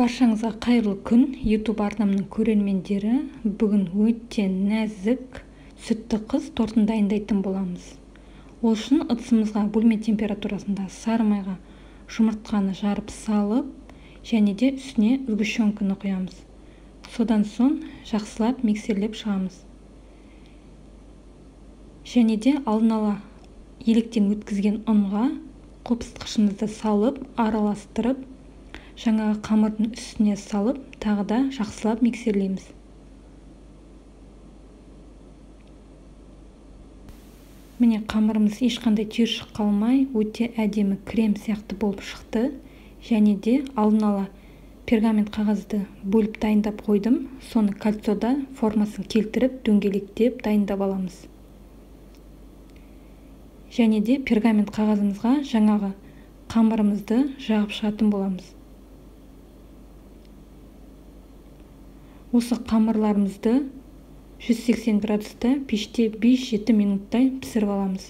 Баршаңызға қайырлы күн, YouTube арнамның көрермендері. Бүгін өте нәзік сүтті қыз тортын дайындайтын боламыз. Ол үшін ыдысымызға бөлме температурасында сары майға жұмыртқаны жарып салып, және де үстіне сгущенканы құямыз. Содан соң жақсылап миксерлеп шығамыз. Және де алдын ала електен өткізген ұнға қопсытқышымызды салып, араластырып, жаңағы қамырдың үстіне салып, тағы да жақсылап миксерлейміз. Міне қамырымыз ешқандай түйіршік қалмай, өте әдемі крем сияқты болып шықты. Және де алдын ала пергамент қағазды бөліп дайындап қойдым. Соны кольцода формасын келтіріп, дөңгелектеп дайындап аламыз. Және де пергамент қағазымызға жаңағы қамырымызды жағып шығатын боламыз. Осы қамырларымызды 180 градуста пеште 5-7 минуттай пісіріп аламыз.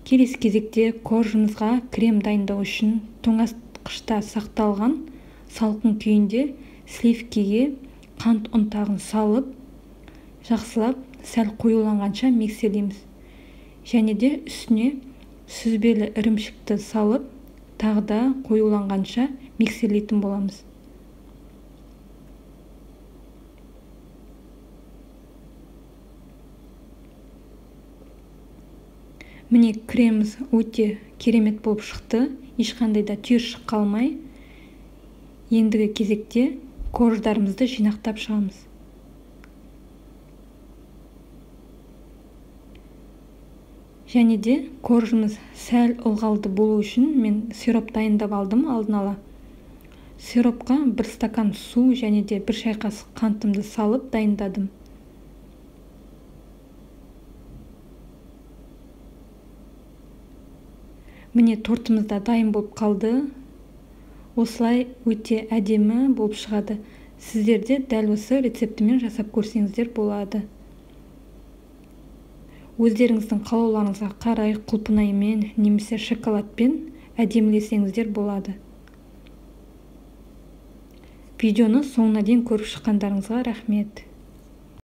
Келесі кезекте коржымызға крем дайындау үшін тоңазытқышта сақталған салқын күйінде сливкеге қант ұнтағын салып, жақсылап сәл қоюланғанша миксерлейміз. Және де үстіне сүзбелі ірімшікті салып, тағы да қоюланғанша миксерлейтін боламыз. Міне креміміз өте керемет болып шықты. Ешқандай да түйіршік қалмай. Ендігі кезекте корждарымызды жинақтап шығамыз. Және де коржымыз сәл ылғалды болу үшін мен сироп дайындап алдым алдын ала. Сиропқа 1 стакан су және де 1 шай қасық қантымды салып дайындадым. Міне тортымыз да дайын болып қалды. Осылай өте әдемі болып шығады. Сіздер де дәл осы рецептімен жасап көрсеңіздер болады. Өздеріңіздің қалауларыңызға қарай құлпынаймен немесе шоколадпен әдемілесеңіздер болады. Видеоны соңына дейін көріп шыққандарыңызға рахмет.